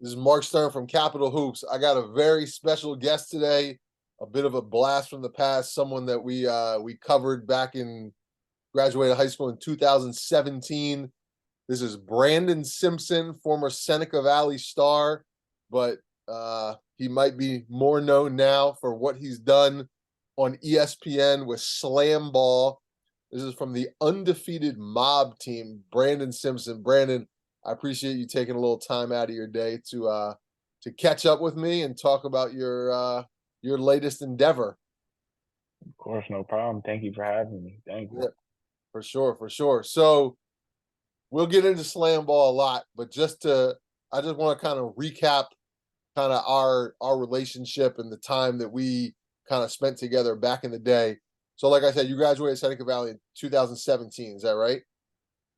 This is Mark Stern from Capitol Hoops. I got a very special guest today, a bit of a blast from the past, someone that we covered back in graduated high school in 2017. This is Brandon Simpson, former Seneca Valley star, but he might be more known now for what he's done on ESPN with Slam Ball. This is from the undefeated mob team, Brandon Simpson. Brandon, I appreciate you taking a little time out of your day to catch up with me and talk about your latest endeavor. Of course, no problem. Thank you for having me. Thank Yeah, you. for sure, for sure. So we'll get into slam ball a lot, but I just want to kind of recap kind of our relationship and the time that we kind of spent together back in the day. So, like I said, you graduated Seneca Valley in 2017. Is that right?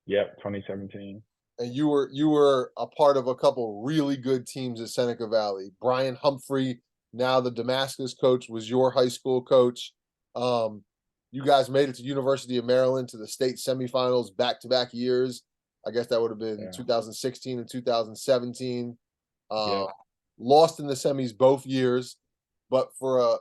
Yep, 2017. And you were a part of a couple really good teams at Seneca Valley. Brian Humphrey, now the Damascus coach, was your high school coach. Um, you guys made it to University of Maryland to the state semifinals back to back years. I guess that would have been Yeah. 2016 and 2017. Uh, Yep. Lost in the semis both years, but for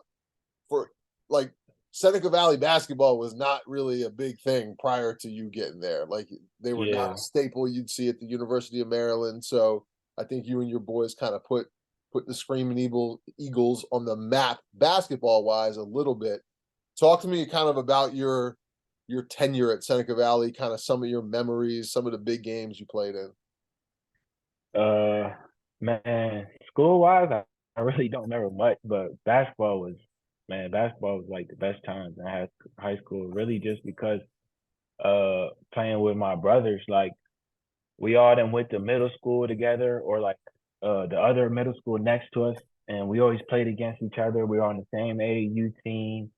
like Seneca Valley basketball was not really a big thing prior to you getting there. Like they were not a Yeah. staple you'd see at the University of Maryland. So I think you and your boys kind of put the Screaming Eagles on the map basketball wise a little bit. Talk to me kind of about your tenure at Seneca Valley, kind of some of your memories, some of the big games you played in. Uh, Man, school wise, I really don't remember much, but basketball was like the best times in high school. Really, just because playing with my brothers, like we all then went to middle school together, or like the other middle school next to us, and we always played against each other. We were on the same AAU team.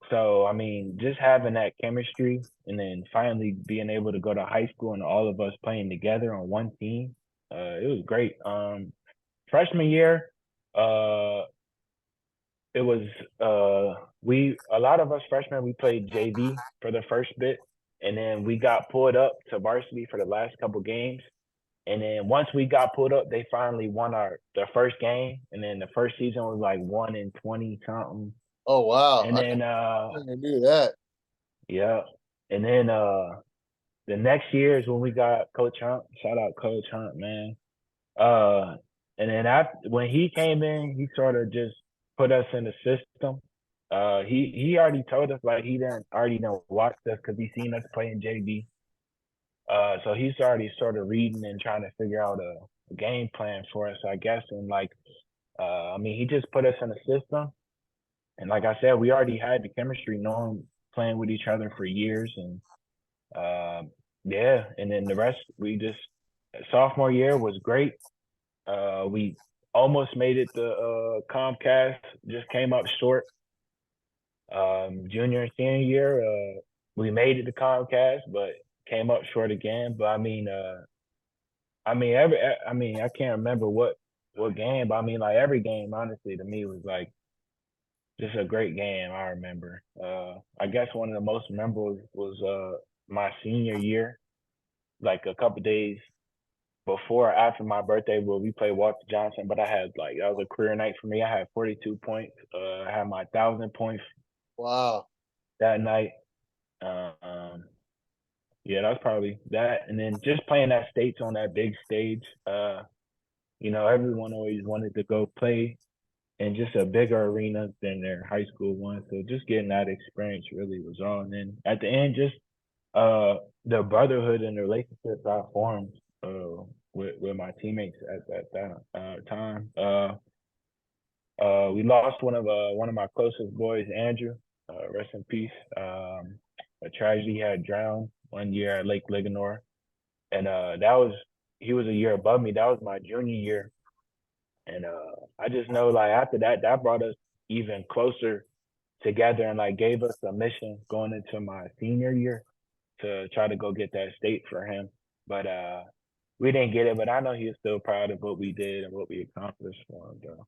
So, I mean, just having that chemistry and then finally being able to go to high school and all of us playing together on one team, it was great. Freshman year, uh, it was we a lot of us freshmen we played JV for the first bit, and then we got pulled up to varsity for the last couple games. And then once we got pulled up, they finally won the first game, and then the first season was like 1-20 something. Oh wow, And then I never knew that. yeah. And then the next year is when we got Coach Hunt. Shout out Coach Hunt, man. Uh and then after when he came in, he sort of just put us in the system. He already told us like he didn't already know watch us because he seen us playing JV. So he's already sort of reading and trying to figure out a game plan for us, I guess. And like I mean he just put us in the system. And like I said, we already had the chemistry knowing playing with each other for years. And yeah, and then the rest we just sophomore year was great. We almost made it to Comcast, just came up short. Junior and senior year, we made it to Comcast, but came up short again. But I mean, I can't remember what game, but I mean, like every game, honestly, to me was like just a great game. I remember. I guess one of the most memorable was my senior year, like a couple days before or after my birthday where we played Walter Johnson, but I had like that was a career night for me. I had 42 points. I had my 1,000 points Wow. that night. Um, yeah, that's probably that. And then just playing that states on that big stage. Everyone always wanted to go play in just a bigger arena than their high school one. So just getting that experience really was all. And then at the end, just the brotherhood and the relationships I formed with my teammates at that time. We lost one of my closest boys, Andrew. Rest in peace. A tragedy, he had drowned one year at Lake Ligonor, and he was a year above me. That was my junior year, and I just know like after that brought us even closer together and like gave us a mission going into my senior year to try to go get that state for him. But we didn't get it, but I know he was still proud of what we did and what we accomplished for him, though.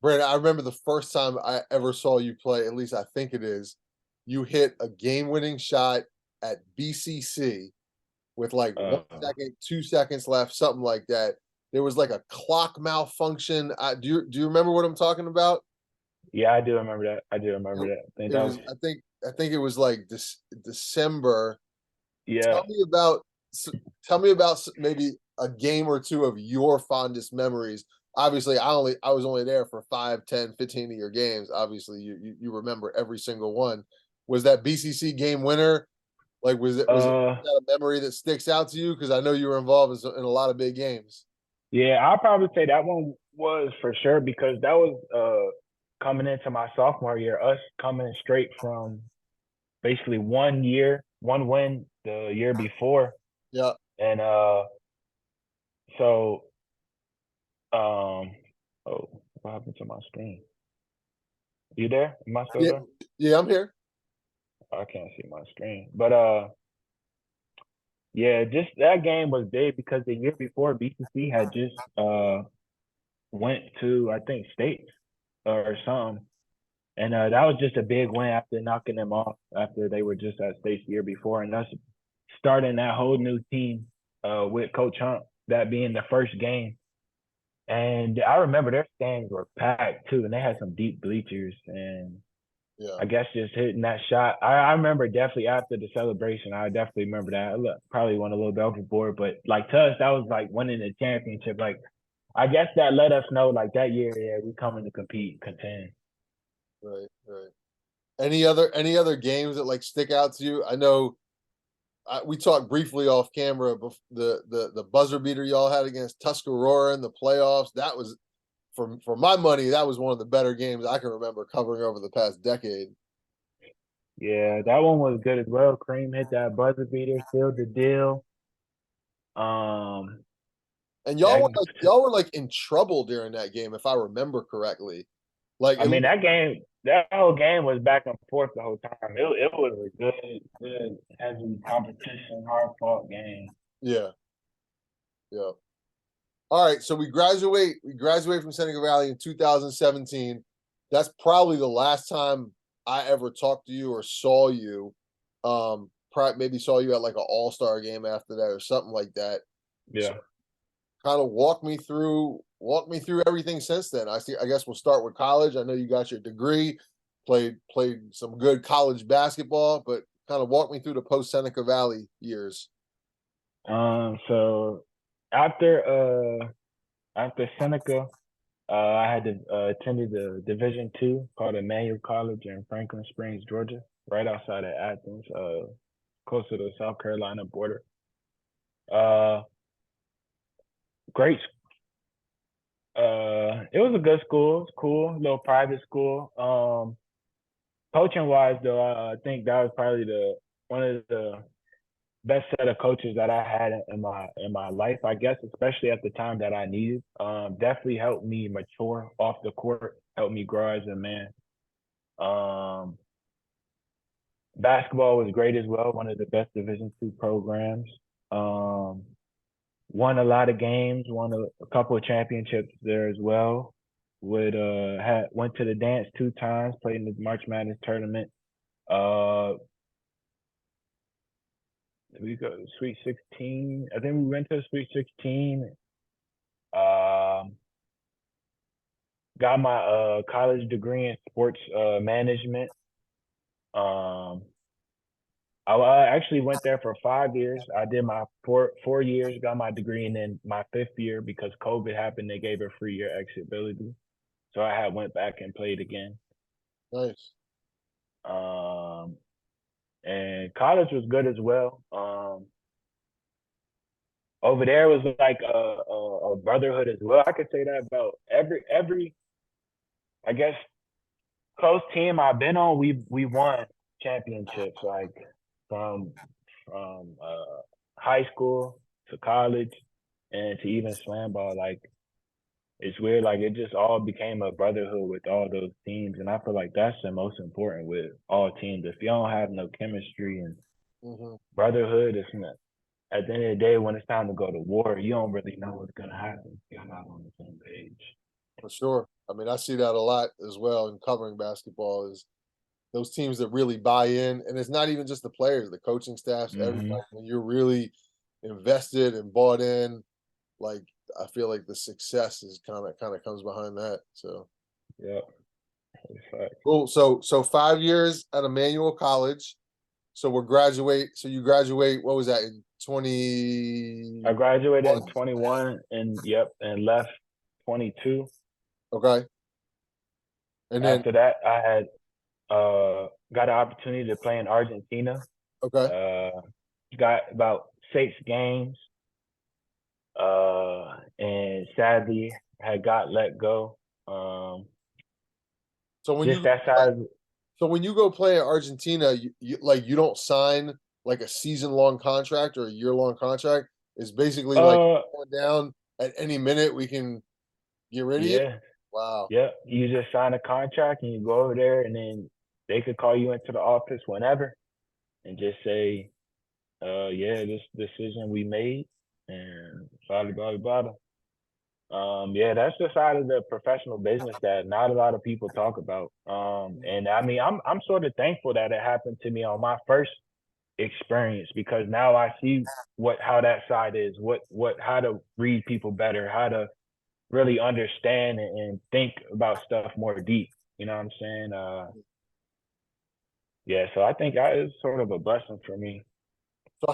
Brandon, I remember the first time I ever saw you play, at least I think it is, you hit a game-winning shot at BCC with like one Uh, second, 2 seconds left, something like that. there was like a clock malfunction. Do you remember what I'm talking about? Yeah, I do remember that. I do remember that. I think It that was was I think it was like this December. yeah. Tell me about tell me about maybe a game or two of your fondest memories. Obviously, I was only there for 5, 10, 15 of your games. Obviously, you remember every single one. Was that BCC game winner? Like, was it Uh that a memory that sticks out to you? Because I know you were involved in a lot of big games. yeah, I'll probably say that one was for sure because that was coming into my sophomore year, us coming straight from basically 1 year, one win the year before. Yeah, And so um oh, what happened to my screen? You there? Am I still yeah, there? yeah. I'm here. I can't see my screen. But yeah, just that game was big because the year before BCC had just went to I think states or something. And that was just a big win after knocking them off after they were just at states the year before, and us starting that whole new team with Coach Hunt, that being the first game. And I remember their stands were packed too, and they had some deep bleachers. And Yeah, I guess just hitting that shot, I remember definitely after the celebration, I definitely remember that. I probably went a little bit overboard, but like to us, that was like winning the championship. Like I guess that let us know like that year, yeah, we coming to compete, contend. right, right. Any other games that like stick out to you? I know we talked briefly off camera. The buzzer beater y'all had against Tuscarora in the playoffs. That was for my money. That was one of the better games I can remember covering over the past decade. Yeah, that one was good as well. Cream hit that buzzer beater, sealed the deal. Um, And that y'all were like in trouble during that game, if I remember correctly. Like I it mean looked, that whole game was back and forth the whole time. It was a good heavy competition, hard fought game. yeah, yeah. All right, so we graduate from Seneca Valley in 2017. That's probably the last time I ever talked to you or saw you. Maybe saw you at like an all-star game after that or something like that. So Yeah. kind of walk me through everything since then. I guess we'll start with college. I know you got your degree, played some good college basketball, but kind of walk me through the post Seneca Valley years. So after after Seneca, I had to attended the Division II called Emmanuel College in Franklin Springs, Georgia, right outside of Athens, close to the South Carolina border. Uh, great. It was a good school. It's cool, little private school. Coaching wise, though, I think that was probably the one of the best set of coaches that I had in my life. I guess, especially at the time that I needed. Definitely helped me mature off the court, helped me grow as a man. Um, Basketball was great as well. One of the best Division II programs. Um, Won a lot of games. Won a couple of championships there as well. Went to the dance 2 times. Played in the March Madness tournament. Uh, we go to Sweet 16. I think we went to Sweet 16. Um, got my college degree in sports management. Um, I actually went there for 5 years. I did my four years, got my degree, and then my fifth year because COVID happened, they gave a 3 year exitability. So I had went back and played again. Nice. Um, and college was good as well. Over there was like a brotherhood as well. I could say that about every I guess close team I've been on. We won championships like from high school to college and to even slam ball. Like it's weird. Like it just all became a brotherhood with all those teams, and I feel like that's the most important with all teams. If you don't have no chemistry and Hmm. brotherhood, it's not. At the end of the day, when it's time to go to war, you don't really know what's gonna happen. You're not on the same page. For sure. I mean, I see that a lot as well in covering basketball is those teams that really buy in, and it's not even just the players, the coaching staffs, Mm-hmm. everybody. When you're really invested and bought in, like I feel like the success is kind of comes behind that. So Yeah. That's right. cool. So 5 years at Emmanuel College. So we're graduate. So you graduate. What was that in I 21? graduated in 21 and and left 22. Okay, and then After that, I had got an opportunity to play in Argentina. okay. Uh, got about 6 games, and sadly had got let go. So when you Just go that play, side of so when you go play in Argentina, you don't sign like a season long contract or a year long contract. It's basically like going down at any minute we can get rid of you. yeah, Wow, yeah. You just sign a contract and you go over there, and then they could call you into the office whenever and just say, yeah, this decision we made, and blah blah blah blah. Yeah, that's the side of the professional business that not a lot of people talk about. And I mean, I'm sort of thankful that it happened to me on my first experience, because now I see how that side is, how to read people better, how to really understand and think about stuff more deep. You know what I'm saying? Yeah, so I think that is sort of a blessing for me. so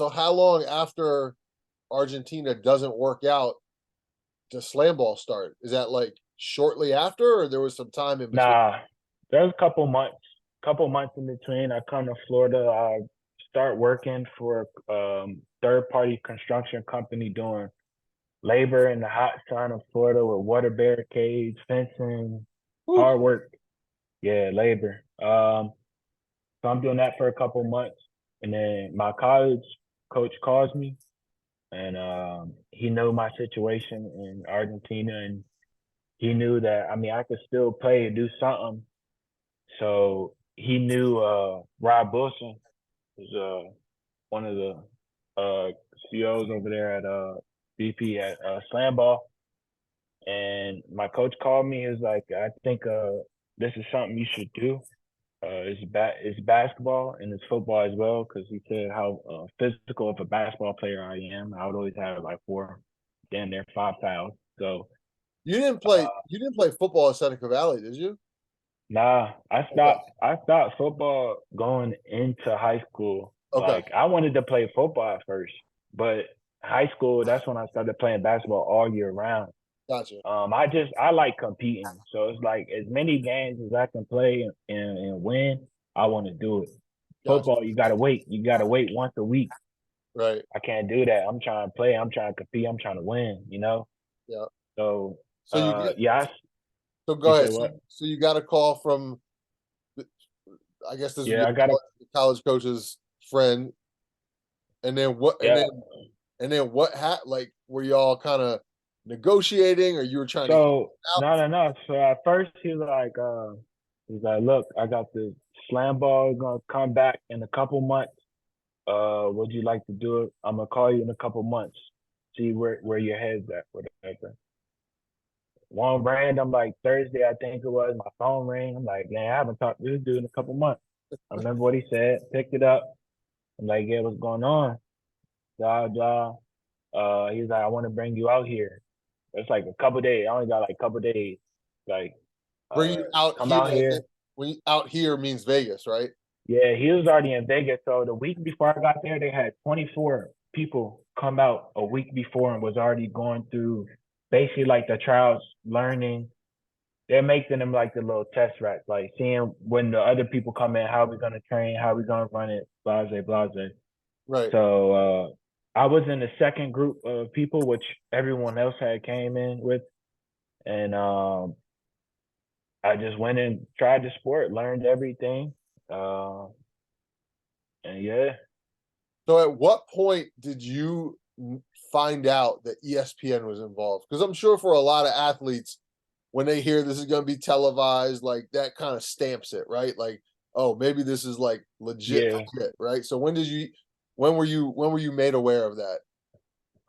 how long after Argentina doesn't work out does slam ball start? Is that like shortly after, or there was some time in between? Nah, there's a couple months in between. I come to Florida. I start working for third party construction company doing labor in the hot sun of Florida with water barricades, fencing, Whew. hard work. Yeah, labor. So I'm doing that for a couple months, and then my college coach calls me, and he knew my situation in Argentina, and he knew that I mean I could still play and do something. So he knew Rob Wilson was one of the uh, CEOs over there at BP at Slam Ball, and my coach called me. He was like, "I think this is something you should do. It's basketball and it's football as well." Because he said how physical of a basketball player I am. I would always have like 4, damn near 5 fouls. So You didn't play football at Seneca Valley, did you? nah, I Okay. stopped. I stopped football going into high school. Okay. Like I wanted to play football at first, but high school, that's when I started playing basketball all year round. Gotcha. I like competing, so it's like as many games as I can play and win, I want to do it. Gotcha. Football, you gotta wait. You gotta wait once a week. Right. I can't do that. I'm trying to play. I'm trying to compete. I'm trying to win. You know. Yeah. So So you get yeah. so You go say ahead. So, what? so you got a call from I guess this is Yeah, your I got to. college coach's friend, and then what? And Yeah. then what? Like, were y'all kind of negotiating, or you were trying to hear So out? no. So at first he's like, look, I got the slam ball gonna come back in a couple months. Would you like to do it? I'm gonna call you in a couple months. See where your head's at, whatever. One random like Thursday, I think it was, my phone rang. I'm like, man, I haven't talked to this dude in a couple months. I remember what he said, picked it up. I'm like, yeah, what's going on? Blah blah. He's like, I want to bring you out here. It's like a couple days. I only got like a couple days. Like, Bring you out come here. out I think here. when you, out here means Vegas, right? Yeah, he was already in Vegas. So the week before I got there, they had 24 people come out a week before and was already going through basically like the trials, learning. They're making them like the little test racks, like seeing when the other people come in, how we gonna train, how we gonna run it, blase, blase. Right. So I was in the second group of people, which everyone else had came in with, and I just went and tried the sport, learned everything, uh, and yeah. So at what point did you find out that ESPN was involved? Because I'm sure for a lot of athletes, when they hear this is going to be televised, like that kind of stamps it, right? Like, oh, maybe this is like legit Yeah. shit, right? So when were you made aware of that?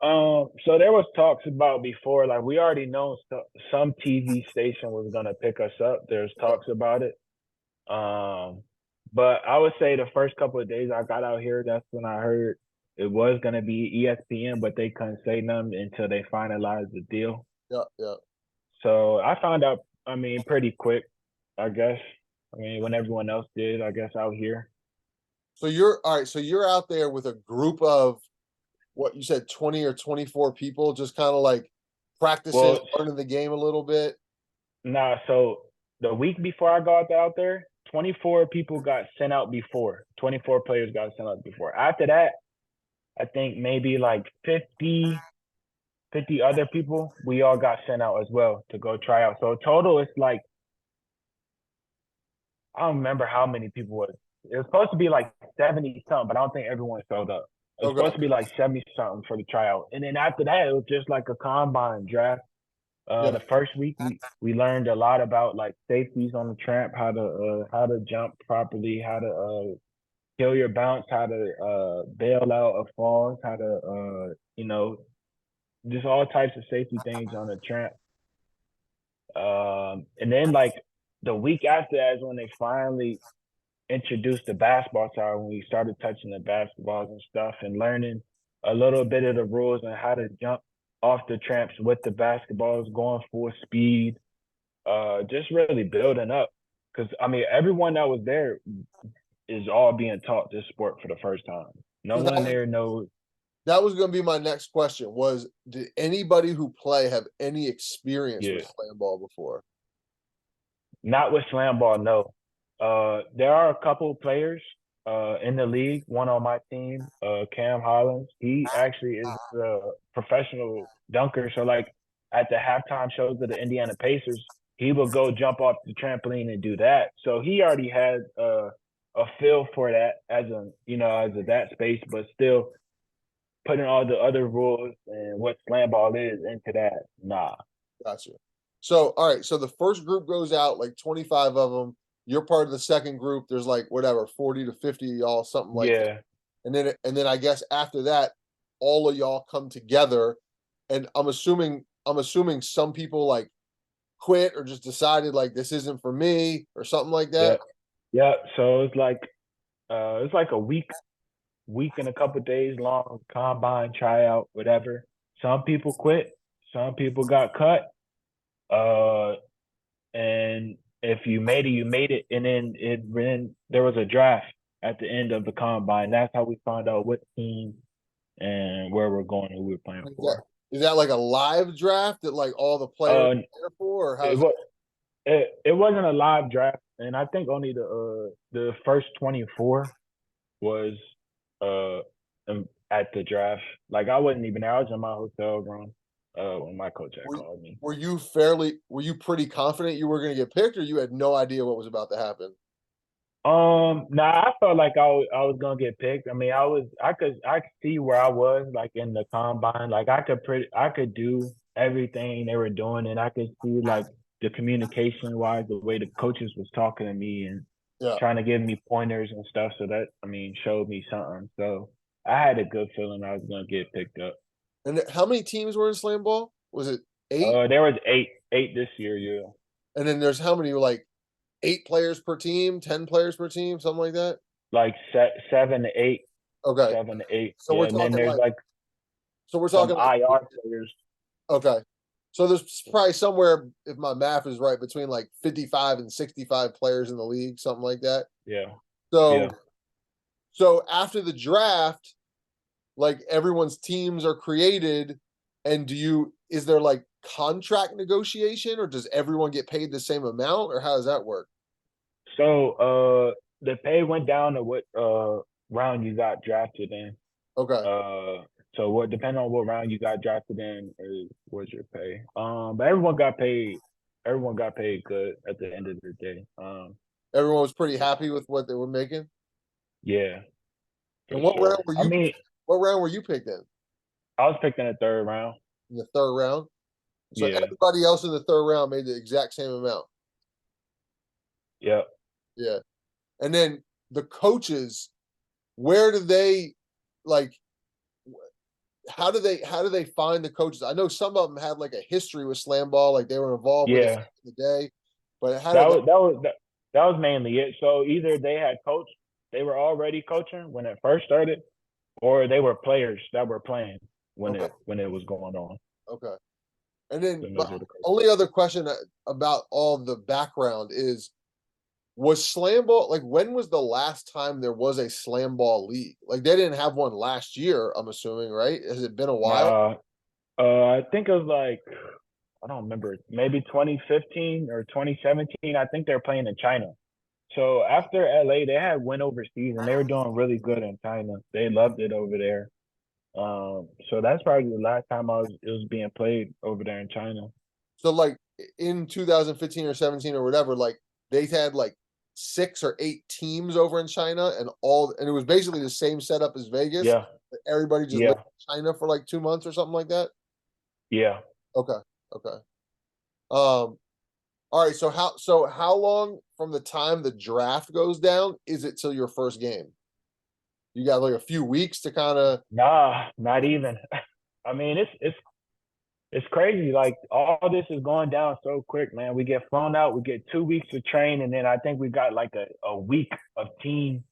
So there was talks about before, like we already know some TV station was gonna pick us up. There's talks about it. But I would say the first couple of days I got out here, that's when I heard it was gonna be ESPN, but they couldn't say nothing until they finalized the deal. Yeah, yeah. So I found out, I mean, pretty quick, I guess. I mean, when everyone else did, I guess, out here. So you're all right. So you're out there with a group of what you said, 20 or 24 people, just kind of like practicing, Well, learning the game a little bit. nah, so the week before I got out there, 24 people got sent out before. 24 players got sent out before. After that, I think maybe like 50 other people, we all got sent out as well to go try out. So total, it's like, I don't remember how many people was. It was supposed to be like 70 something, but I don't think everyone showed up. It was supposed Okay. to be like 70 something for the tryout. And then after that, it was just like a combine draft. Yeah. The first week we learned a lot about like safeties on the tramp, how to jump properly, how to kill your bounce, how to bail out of falls, how to just all types of safety things on the tramp. And then like the week after that is when they finally introduced the basketball side, when we started touching the basketballs and stuff and learning a little bit of the rules and how to jump off the tramps with the basketballs, going full speed, just really building up. Because I mean, everyone that was there is all being taught this sport for the first time. No So one there knows. that was going to be my next question was, did anybody who play have any experience with Yeah, slam ball before? not with slam ball. No, there are a couple of players in the league. One on my team, Cam Hollins. He actually is a professional dunker. So like at the halftime shows of the Indiana Pacers, he would go jump off the trampoline and do that. So he already had a feel for that as a that space, but still putting all the other rules and what slam ball is into that. Nah. Gotcha. So, all right. So the first group goes out, like 25 of them. You're part of the second group. There's like whatever, 40 to 50 of y'all, something like that. Yeah. And then I guess after that, all of y'all come together. And I'm assuming some people like quit or just decided like this isn't for me or something like that. Yep. Yep. So it's like a week and a couple of days long combine tryout, whatever. Some people quit, some people got cut. Uh, and if you made it, you made it. And then there was a draft at the end of the combine. That's how we found out what team and where we're going and who we're playing Is that for. is that like a live draft that like all the players Uh, are there for, or it how's it? was it wasn't a live draft, and I think only the first 24 was uh at the draft. Like I wasn't even there. I was in my hotel room when my coach had Were, called me. were you pretty confident you were going to get picked, or you had no idea what was about to happen? Nah, I felt like I was gonna get picked. I mean, I could see where I was like in the combine. Like I could do everything they were doing, and I could see like the communication wise, the way the coaches was talking to me and Yeah. trying to give me pointers and stuff. So that I mean showed me something. So I had a good feeling I was gonna get picked up. And how many teams were in slam ball? Was it eight? There was eight this year. Yeah, And then there's how many? Like 8 players per team, 10 players per team, something like that. like seven to eight, Okay. 7 to 8. So Yeah, we're and then talking there's like like so we're some talking like IR players. okay. So there's probably somewhere, if my math is right, between like 55 and 65 players in the league, something like that. Yeah. So Yeah. so after the draft, like everyone's teams are created, and is there like contract negotiation, or does everyone get paid the same amount, or how does that work? So the pay went down to what round you got drafted in. Okay. Uh so what depending on what round you got drafted in is what's your pay. But everyone got paid good at the end of the day. Everyone was pretty happy with what they were making. Yeah, for And what round sure. were I you mean, what round were you picked in? I was picked in the third round. In the third round? So Yeah. everybody else in the third round made the exact same amount. Yep. Yeah. And then the coaches, where do they like how do they find the coaches? I know some of them had like a history with slam ball, like they were involved with it Yeah. back in the day. But how That did that was that was that was mainly it. So either they had coached, they were already coaching when it first started, or they were players that were playing when Okay. it was going on. Okay. And then And my those were the coaches. only other question about all the background is, was slam ball, like, when was the last time there was a slam ball league? Like, they didn't have one last year, I'm assuming, right? Has it been a while? I think it was like, I don't remember, maybe 2015 or 2017. I think they're playing in China. So after LA, they had went overseas and they were doing really good in China. They loved it over there. So that's probably the last time it was being played over there in China. So, like, in 2015 or 17 or whatever, like, they had like 6 or 8 teams over in China, and it was basically the same setup as Vegas. Yeah, Everybody just lived yeah, in China for like 2 months or something like that. yeah. Okay. Okay. All right. So how long from the time the draft goes down is it till your first game? You got like a few weeks to kind of. Nah, not even. I mean, it's crazy. Like all this is going down so quick, man. We get flown out, we get 2 weeks to train, and then I think we got like a week of team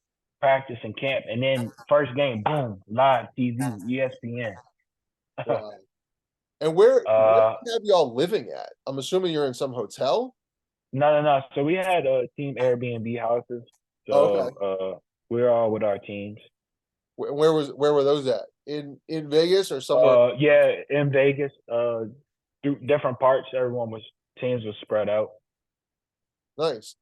practice and camp, and then first game, boom, live TV, ESPN. Wow. And where uh, have y'all living at? I'm assuming you're in some hotel. no. So we had team Airbnb houses. Okay. So we're all with our teams. Where were those at? In Vegas or somewhere? Yeah, in Vegas, through different parts, teams was spread out. Nice.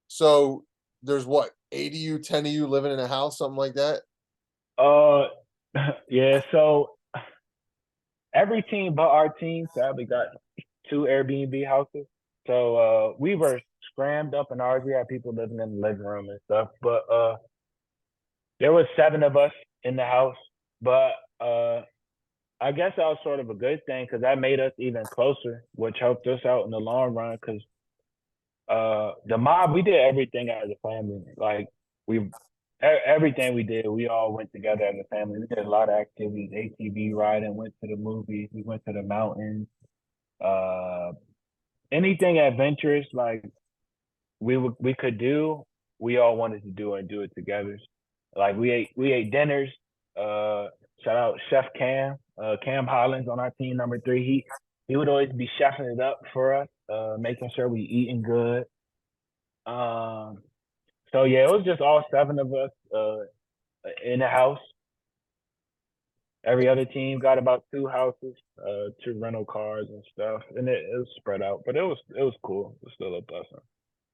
So there's what, 8 of you, 10 of you living in a house, something like that? Uh, yeah. So every team but our team sadly got 2 Airbnb houses. So we were scrammed up in ours. We had people living in the living room and stuff. But there was 7 of us in the house. But I guess that was sort of a good thing because that made us even closer, which helped us out in the long run. Because the mob, we did everything as a family. Like we everything we did, we all went together as a family. We did a lot of activities, ATV riding, went to the movies, we went to the mountains. Uh, anything adventurous like we could do, we all wanted to do and do it together. Like we ate dinners. Shout out Chef Cam, Cam Hollins on our team number 3. He would always be chefing it up for us, making sure we eating good. Um, so yeah, it was just all 7 of us in the house. Every other team got about 2 houses, 2 rental cars and stuff, and it was spread out, but it was cool. It was still a blessing.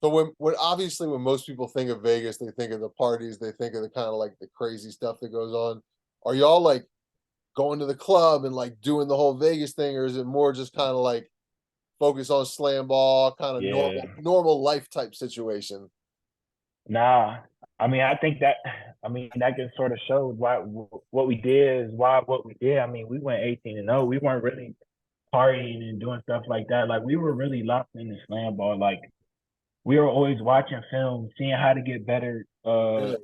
So when obviously when most people think of Vegas, they think of the parties, they think of the kind of like the crazy stuff that goes on. Are y'all like going to the club and like doing the whole Vegas thing, or is it more just kind of like focus on slam ball, kind of Yeah, normal life type situation? nah. I mean, that just sort of shows why what we did is why what we did. I mean, we went 18-0. We weren't really partying and doing stuff like that. Like we were really locked into slam ball. Like we were always watching film, seeing how to get better. Yeah.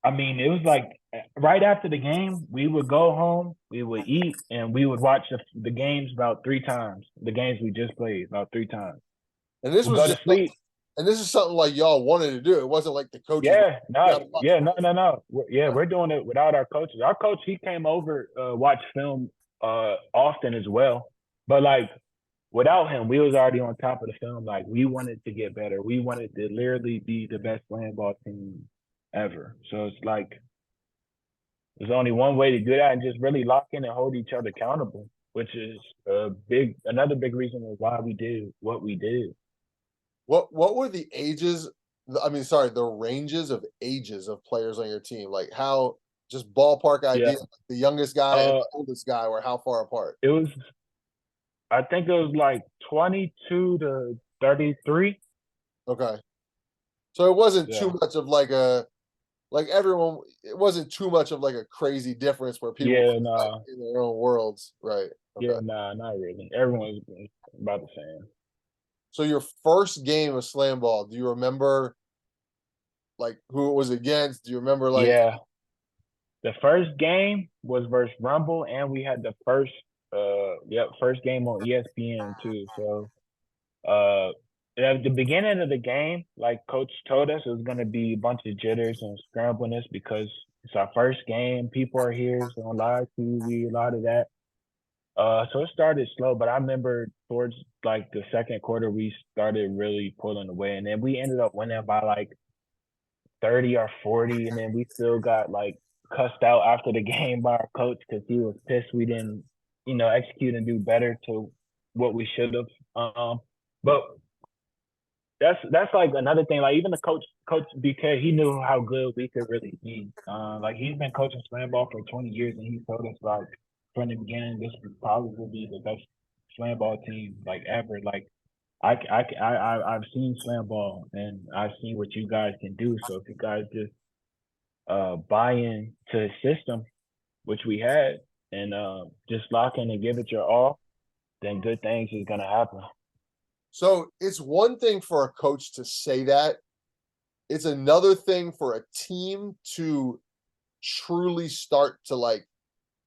I mean, it was like right after the game, we would go home, we would eat, and we would watch the games about 3 times. The games we just played about 3 times. And this We was go to just sleep. and this is something like y'all wanted to do. It wasn't like the coaches were, Yeah, you no, gotta watch yeah, no, this. no, no. We're doing it without our coaches. Our coach, he came over, watch film often as well. But like without him, we was already on top of the film. Like we wanted to get better. We wanted to literally be the best handball team ever. So it's like there's only one way to do that and just really lock in and hold each other accountable, which is another big reason why we did what we did. What were the ages? I mean, sorry, the ranges of ages of players on your team. Like how, just ballpark Yeah. idea. Like the youngest guy and Uh, the oldest guy were how far apart? it was, I think it was like 22 to 33. Okay, so it wasn't too Yeah. much of like a, like everyone. It wasn't too much of like a crazy difference where people Yeah, were like nah. in their own worlds, right? Okay. Yeah, nah, not really. Everyone's about the same. So your first game of slam ball, do you remember like who it was against? Do you remember like? Yeah. The first game was versus Rumble, and we had the first game on ESPN too. So at the beginning of the game, like coach told us it was gonna be a bunch of jitters and scrambleness because It's our first game. People are here. It's on live TV, a lot of that. So it started slow, but I remember towards like the second quarter, we started really pulling away, and then we ended up winning by like 30 or 40, and then we still got like cussed out after the game by our coach because he was pissed we didn't, execute and do better to what we should have. But that's like another thing. Like even the coach BK, he knew how good we could really be. Like he's been coaching slam ball for 20 years, and he told us like from the beginning this would probably be the best slam ball team like ever. Like I've seen slam ball and I've seen what you guys can do. So if you guys just buy in to the system, which we had, and just lock in and give it your all, then good things is gonna happen. So it's one thing for a coach to say that. It's another thing for a team to truly start to like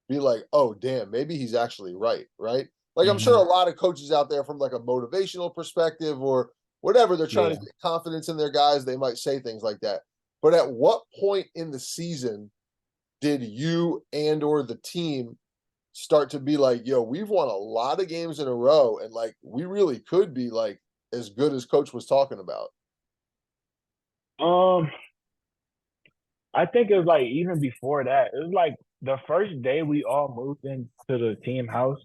be like, oh damn, maybe he's actually right, right? Like I'm sure a lot of coaches out there from like a motivational perspective or whatever, they're trying Yeah. to get confidence in their guys, they might say things like that. But at what point in the season did you and or the team start to be like, yo, we've won a lot of games in a row and like we really could be like as good as coach was talking about? Um, I think it was like even before that. It was like the first day we all moved into the team house.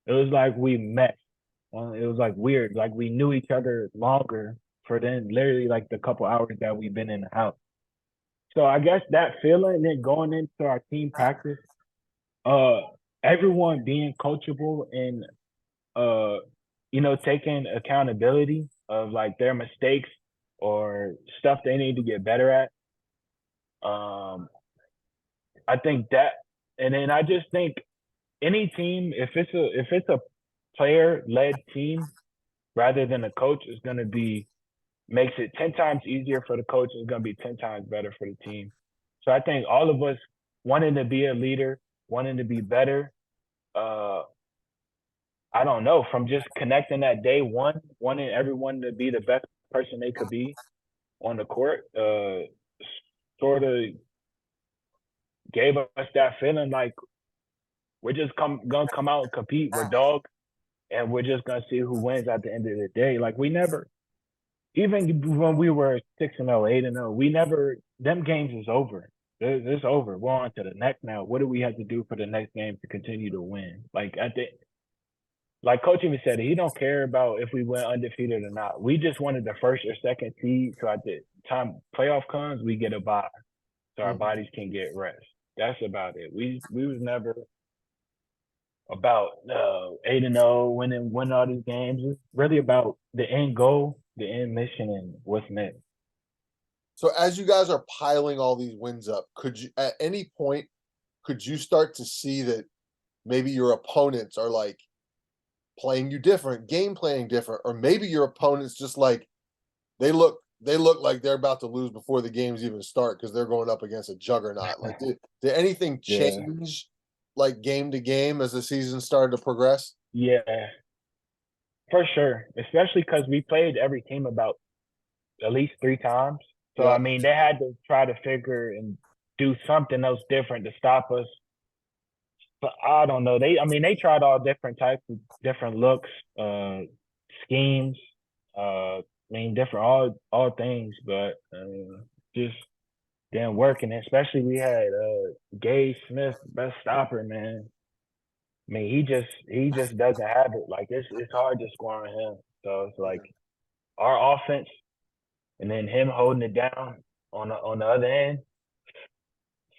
It was like we met. It was like weird. Like we knew each other longer for then literally like the couple hours that we've been in the house. So I guess that feeling, then going into our team practice, uh, everyone being coachable and taking accountability of like their mistakes or stuff they need to get better at. I think that, and then I just think any team, if it's a player led team rather than a coach, is going to be makes it 10 times easier for the coach. It's going to be 10 times better for the team. So I think all of us wanting to be a leader, wanting to be better. I don't know, from just connecting that day one, wanting everyone to be the best person they could be on the court, sort of gave us that feeling like we're just gonna come out and compete. We're dogs, and we're just gonna see who wins at the end of the day. Like we never, even when we were 6-0, 8-0, we never. Them games is over. It's over. We're on to the next now. What do we have to do for the next game to continue to win? Like Coach even said, he don't care about if we went undefeated or not. We just wanted the first or second seed, so at the time playoff comes, we get a bye, so our bodies can get rest. That's about it. We was never about 8-0, win all these games. It's really about the end goal, the end mission, and what's next. So as you guys are piling all these wins up, could you at any point could you start to see that maybe your opponents are like playing you different, game playing different, or maybe your opponents just like they look like they're about to lose before the games even start because they're going up against a juggernaut. Like did anything Yeah, change like game to game as the season started to progress? yeah, for sure. Especially because we played every team about at least 3 times. So Yeah. I mean, they had to try to figure and do something else different to stop us. But I don't know. They tried all different types of different looks, schemes. Different all things, but just didn't work. And especially we had Gay Smith, best stopper, man. He just doesn't have it. Like it's hard to score on him. So it's like our offense, and then him holding it down on the other end.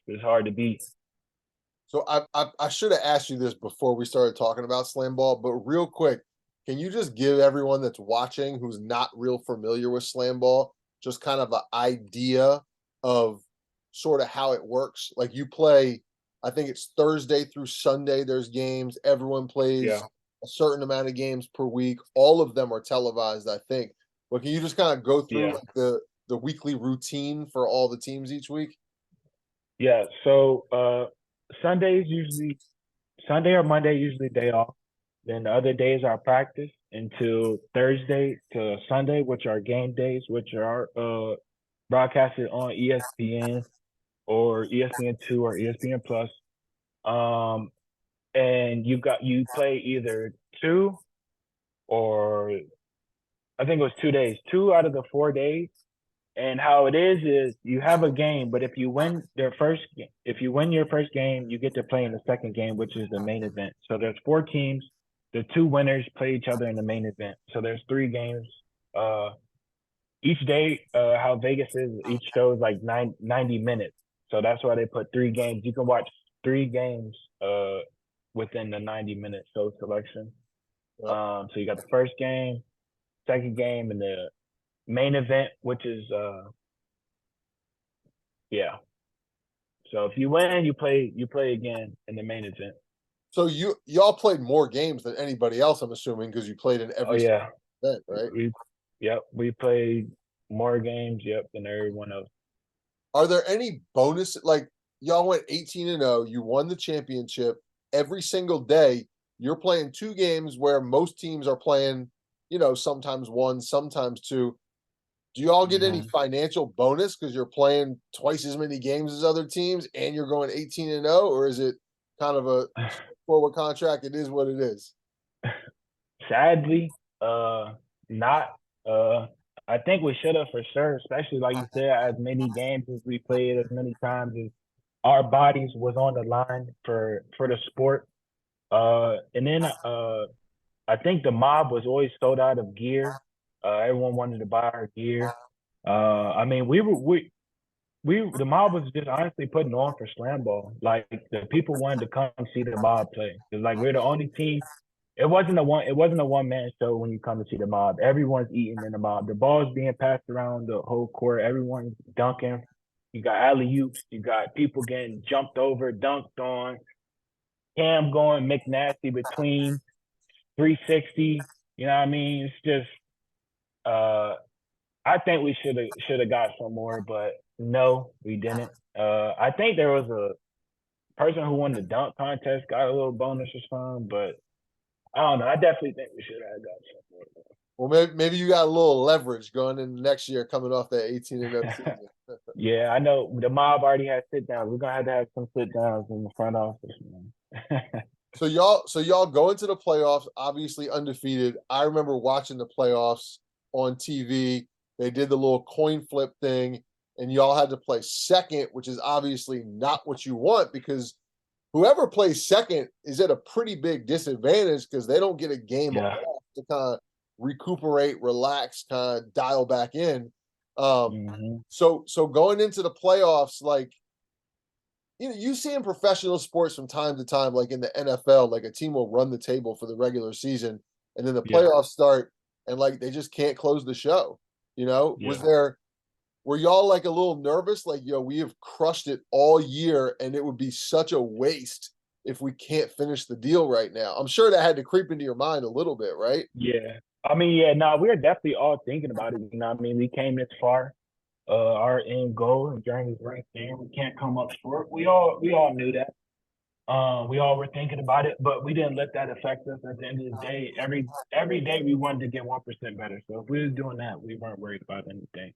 It's hard to beat. So I should have asked you this before we started talking about slam ball, but real quick, can you just give everyone that's watching who's not real familiar with slam ball just kind of an idea of sort of how it works? Like you play, I think it's Thursday through Sunday. There's games. Everyone plays Yeah, a certain amount of games per week. All of them are televised, I think. But can you just kind of go through yeah, like the weekly routine for all the teams each week? yeah. So Sundays usually Sunday or Monday usually day off. Then the other days are practice until Thursday to Sunday, which are game days, which are broadcasted on ESPN. or ESPN2 or ESPN Plus. And you play either two or I think it was 2 days, 2 out of the 4 days. And how it is you have a game, but if you win your first game, you get to play in the second game, which is the main event. So there's 4 teams. The 2 winners play each other in the main event. So there's 3 games. Each day, how Vegas is, each show is like 90 minutes. So that's why they put 3 games. You can watch 3 games within the 90-minute show selection. So you got the first game, second game, and the main event, which is yeah. So if you win, you play again in the main event. So y'all played more games than anybody else, I'm assuming, because you played in Oh every yeah, event, right? we played more games, than everyone else. Are there any bonus, like y'all went 18-0, you won the championship every single day? You're playing 2 games where most teams are playing, sometimes 1, sometimes 2. Do y'all get any financial bonus because you're playing twice as many games as other teams and you're going 18-0, or is it kind of a forward contract? It is what it is. Sadly, not. I think we should have for sure, especially like you said, as many games as we played, as many times as our bodies was on the line for the sport. And then I think the mob was always sold out of gear. Everyone wanted to buy our gear. I mean, the mob was just honestly putting on for slam ball. Like the people wanted to come see the mob play. It's like we're the only team. It wasn't a one-man show when you come to see the mob. Everyone's eating in the mob. The ball's being passed around the whole court. Everyone's dunking. You got alley-oops. You got people getting jumped over, dunked on. Cam going McNasty between 360. You know what I mean? It's just I think we should have got some more, but no, we didn't. I think there was a person who won the dunk contest got a little bonus or something, but I don't know. I definitely think we should have got some more. Well, maybe you got a little leverage going into next year coming off that 18-0 season. Yeah, I know the mob already has sit downs. We're gonna have to have some sit downs in the front office, man. So y'all go into the playoffs, obviously undefeated. I remember watching the playoffs on TV. They did the little coin flip thing, and y'all had to play second, which is obviously not what you want because whoever plays second is at a pretty big disadvantage because they don't get a game Yeah. off to kind of recuperate, relax, kind of dial back in. So going into the playoffs, like you see in professional sports from time to time, like in the NFL, like a team will run the table for the regular season, and then the Yeah. playoffs start, and like they just can't close the show. Yeah. Were y'all like a little nervous? Like, we have crushed it all year, and it would be such a waste if we can't finish the deal right now. I'm sure that had to creep into your mind a little bit, right? Yeah. I mean, yeah, no, we're definitely all thinking about it. You know what I mean? We came this far. Our end goal and journey is right there. We can't come up short. We all knew that. We all were thinking about it, but we didn't let that affect us. At the end of the day, every day we wanted to get 1% better. So if we were doing that, we weren't worried about anything.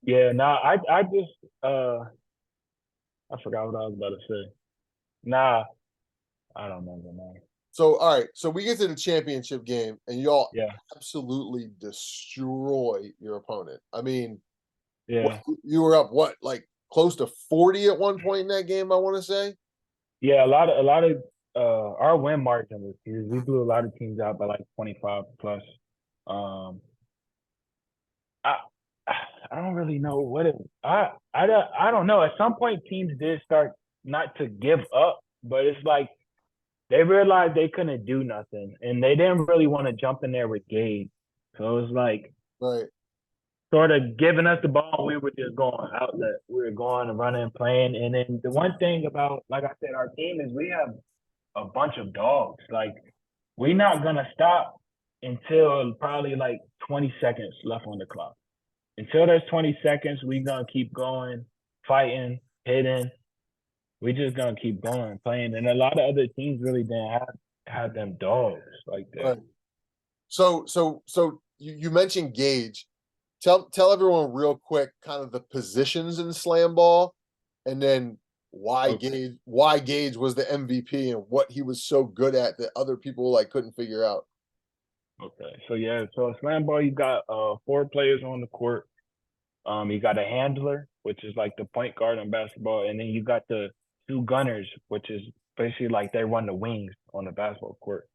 Yeah, nah, I just I forgot what I was about to say. Nah, I don't remember, man. So, all right. So we get to the championship game, and y'all Yeah, absolutely destroy your opponent. I mean, yeah, you were up like close to 40 at one point in that game, I want to say. yeah. A lot of our win margin was huge. We blew a lot of teams out by like 25 plus. Um, I I don't really know what it. I don't know. At some point, teams did start not to give up, but it's like they realized they couldn't do nothing, and they didn't really want to jump in there with Gage. So it was like Right. sort of giving us the ball. We were just going outlet. We were going and running and playing. And then the one thing about, like I said, our team is we have a bunch of dogs. Like we're not gonna stop until probably like 20 seconds left on the clock. Until there's 20 seconds, we gonna keep going, fighting, hitting. We just gonna keep going, playing. And a lot of other teams really didn't have them dogs like that. Right. So you mentioned Gage. tell everyone real quick, kind of the positions in slam ball, and then Okay. Why Gage was the MVP and what he was so good at that other people like couldn't figure out. Okay. So yeah, so slam ball, you got four players on the court. You got a handler, which is like the point guard in basketball, and then you got the two gunners, which is basically like they run the wings on the basketball court.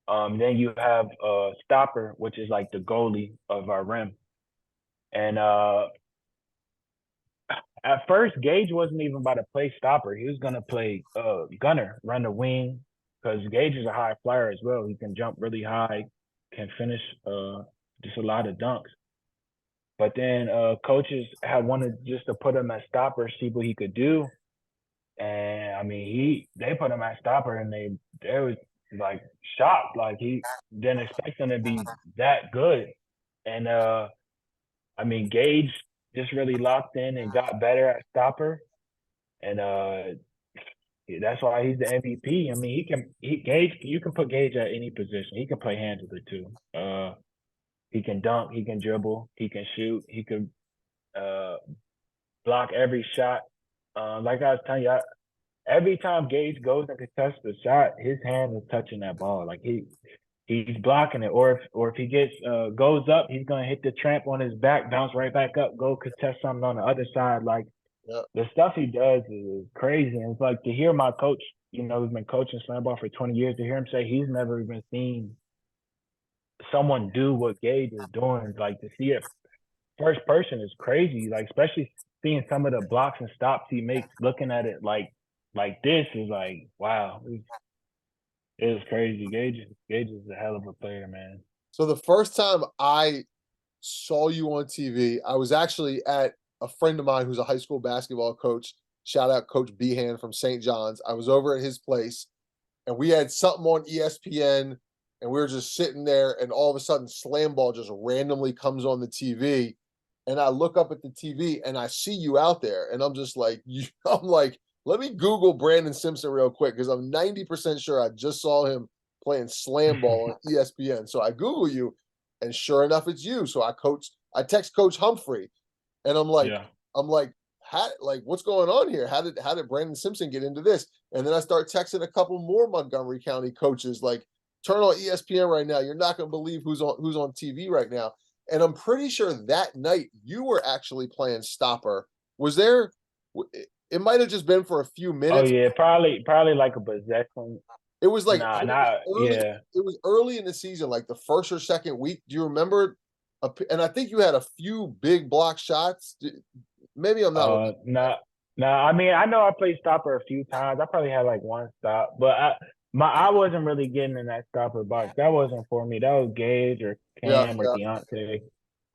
Then you have a stopper, which is like the goalie of our rim. And at first, Gage wasn't even about to play stopper. He was gonna play gunner, run the wing, because Gage is a high flyer as well. He can jump really high, can finish just a lot of dunks. But then coaches had wanted just to put him at stopper, see what he could do. And I mean, they put him at stopper, and they was like shocked, like he didn't expect him to be that good. And I mean, Gage just really locked in and got better at stopper, and that's why he's the MVP. I mean, Gage. You can put Gage at any position. He can play handler too. He can dunk. He can dribble. He can shoot. He can uh block every shot. Like I was telling you, every time Gage goes and contests the shot, his hand is touching that ball. Like he's blocking it, or if he gets goes up, he's gonna hit the tramp on his back, bounce right back up, go contest something on the other side. Like Yeah. the stuff he does is crazy. And it's like to hear my coach, who's been coaching slam ball for 20 years, to hear him say he's never even seen someone do what Gage is doing. Like to see it first person is crazy. Like especially seeing some of the blocks and stops he makes, looking at it like this is like wow. It's crazy. Gage is a hell of a player, man. So the first time I saw you on TV, I was actually at a friend of mine who's a high school basketball coach. Shout out Coach Behan from St. John's. I was over at his place and we had something on ESPN and we were just sitting there and all of a sudden slam ball just randomly comes on the TV and I look up at the TV and I see you out there and I'm just like I'm like let me Google Brandon Simpson real quick because I'm 90% sure I just saw him playing slam ball on ESPN. So I Google you and sure enough it's you. So I text Coach Humphrey and Yeah. I'm like what's going on here? How did Brandon Simpson get into this? And then I start texting a couple more Montgomery County coaches, like, turn on ESPN right now. You're not gonna believe who's on TV right now. And I'm pretty sure that night you were actually playing stopper. Was there it might have just been for a few Oh minutes. yeah, probably like a possession. It was like Nah, it was nah, early. yeah. It was early in the season, like the first or second week. Do you remember? And I think you had a few big block shots. Maybe I'm not remembering. Nah, nah. I mean, I know I played stopper a few times. I probably had like one stop, but I wasn't really getting in that stopper box. That wasn't for me. That was Gage or Yeah, Cam or yeah, Deontay.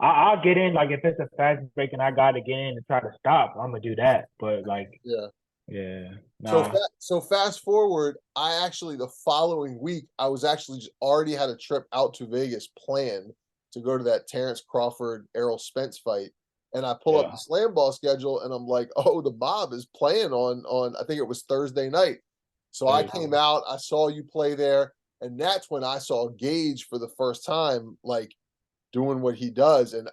I'll get in like if it's a fast break and I got to get in and try to stop. I'm gonna do that. But like, yeah. yeah, So nah, so fast forward, I actually the following week I was actually already had a trip out to Vegas planned to go to that Terrence Crawford Errol Spence fight, and I pull up the yeah, slam ball schedule and I'm like, oh, the mob is playing on I think it was Thursday night. So I came Thursday. out, I saw you play there, and that's when I saw Gage for the first time, like doing what he does, and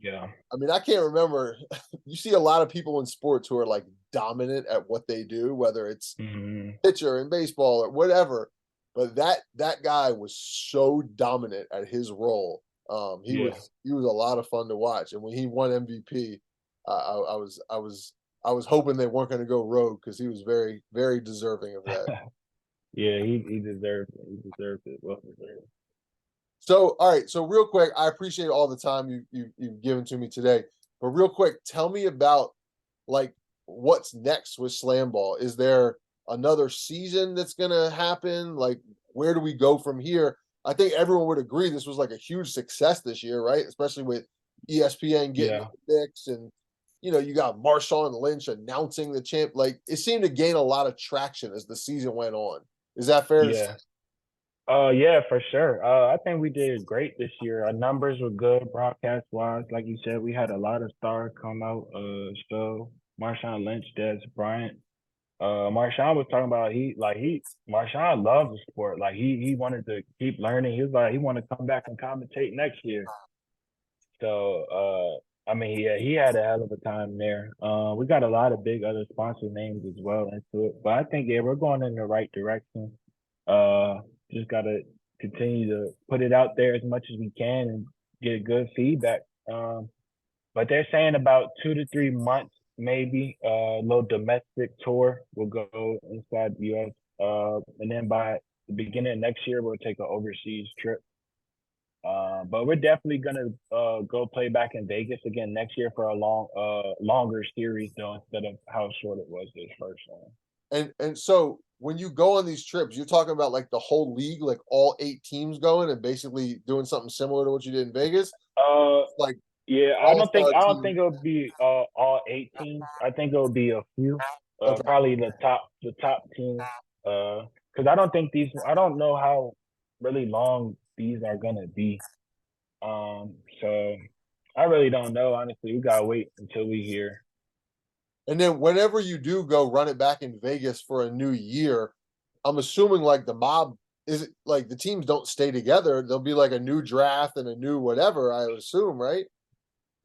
Yeah, I mean, I can't remember. You see a lot of people in sports who are like dominant at what they do, whether it's hmm, pitcher in baseball or whatever. But that guy was so dominant at his role. He yeah. was a lot of fun to watch. And when he won MVP, I was hoping they weren't going to go rogue because he was very deserving of that. Yeah, he deserved it. He deserved it. Well deserved. So, all right. So, real quick, I appreciate all the time you've given to me today. But real quick, tell me about like what's next with Slam Ball. Is there another season that's gonna happen? Like, where do we go from here? I think everyone would agree this was like a huge success this year, right? Especially with ESPN getting in Yeah, the mix, and you got Marshawn Lynch announcing the champ. Like, it seemed to gain a lot of traction as the season went on. Is that fair to say? yeah. Yeah, for sure. I think we did great this year. Our numbers were good, broadcast wise. Like you said, we had a lot of stars come out. So Marshawn Lynch, Des Bryant. Marshawn was talking about Marshawn loves the sport. Like he wanted to keep learning. He was like he wanted to come back and commentate next year. So I mean, yeah, he had a hell of a time there. We got a lot of big other sponsor names as well into it, but I think yeah, we're going in the right direction. Uh, just gotta continue to put it out there as much as we can and get good feedback. But they're saying about 2 to 3 months, maybe a little domestic tour will go inside the U.S. And then by the beginning of next year, we'll take an overseas trip. But we're definitely gonna go play back in Vegas again next year for a longer series though, instead of how short it was this first one. And so when you go on these trips, you're talking about like the whole league, like all 8 teams going and basically doing something similar to what you did in Vegas? Uh, Like yeah, all-star I don't team. think it'll be all 18. I think it'll be a few. Okay. Probably the top teams. Because I don't know how really long these are gonna be. So I really don't know. Honestly, we gotta wait until we hear. And then whenever you do go run it back in Vegas for a new year, I'm assuming like the mob is it like the teams don't stay together. There'll be like a new draft and a new whatever, I would assume, right?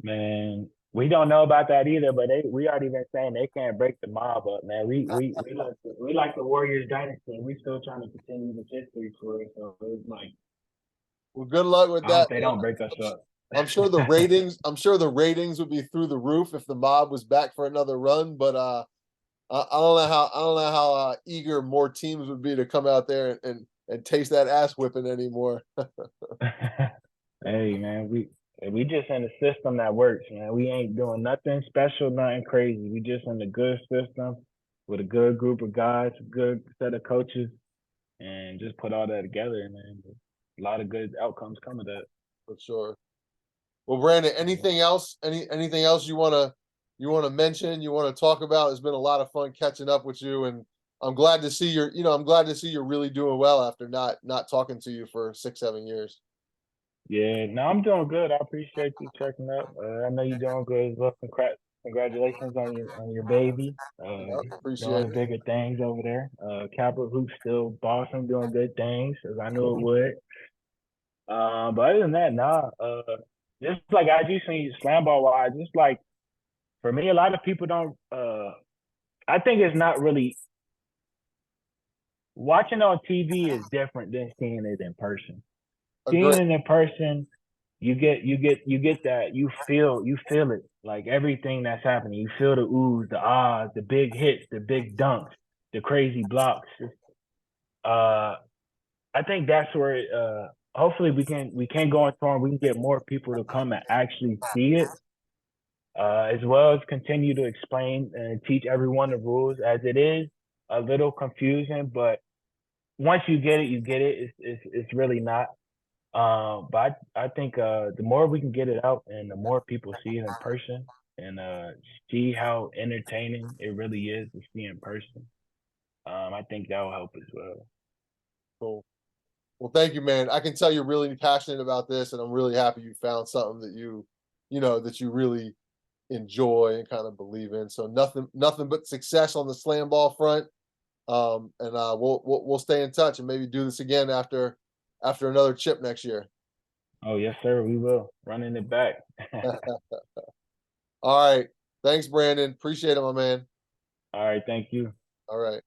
Man, we don't know about that either, but we already been saying they can't break the mob up, man. We like the Warriors dynasty. We still trying to continue the history for it. So it's like Well, good luck with I that, hope they man. don't break us up. I'm sure the ratings would be through the roof if the mob was back for another run, but I don't know how eager more teams would be to come out there and taste that ass whipping anymore. Hey man, we just in a system that works, man. We ain't doing nothing special, nothing crazy. We just in a good system with a good group of guys, a good set of coaches, and just put all that together, man. A lot of good outcomes come of that. For sure. Well, Brandon, Yeah. anything else? Anything else you wanna mention? You want to talk about? It's been a lot of fun catching up with you, and I'm glad to see you're really doing well after not talking to you for 6, 7 years. Yeah, no, I'm doing good. I appreciate you checking up. I know you're doing good as well. Congratulations on your baby. Yep, appreciate Doing it. bigger things over there. Capital Hoops still bossing, doing good things as I knew it would. But other than that, nah. Just like I do see slam ball wise, just like for me, a lot of people don't. I think it's not really watching on TV is different than seeing it in person. Seeing Agree. it in person, you get that you feel it like everything that's happening. You feel the oohs, the ahs, the big hits, the big dunks, the crazy blocks. Uh, I think that's where hopefully we can go on tour and we can get more people to come and actually see it. As well as continue to explain and teach everyone the rules as it is a little confusing, but once you get it, you get it. It's really not. But I think the more we can get it out and the more people see it in person and see how entertaining it really is to see in person, I think that will help as well. Cool. Well, thank you, man. I can tell you're really passionate about this, and I'm really happy you found something that you really enjoy and kind of believe in. So nothing but success on the slam ball front. And we'll stay in touch and maybe do this again after another chip next year. Oh yes, sir. We will running it back. All right. Thanks, Brandon. Appreciate it, my man. All right. Thank you. All right.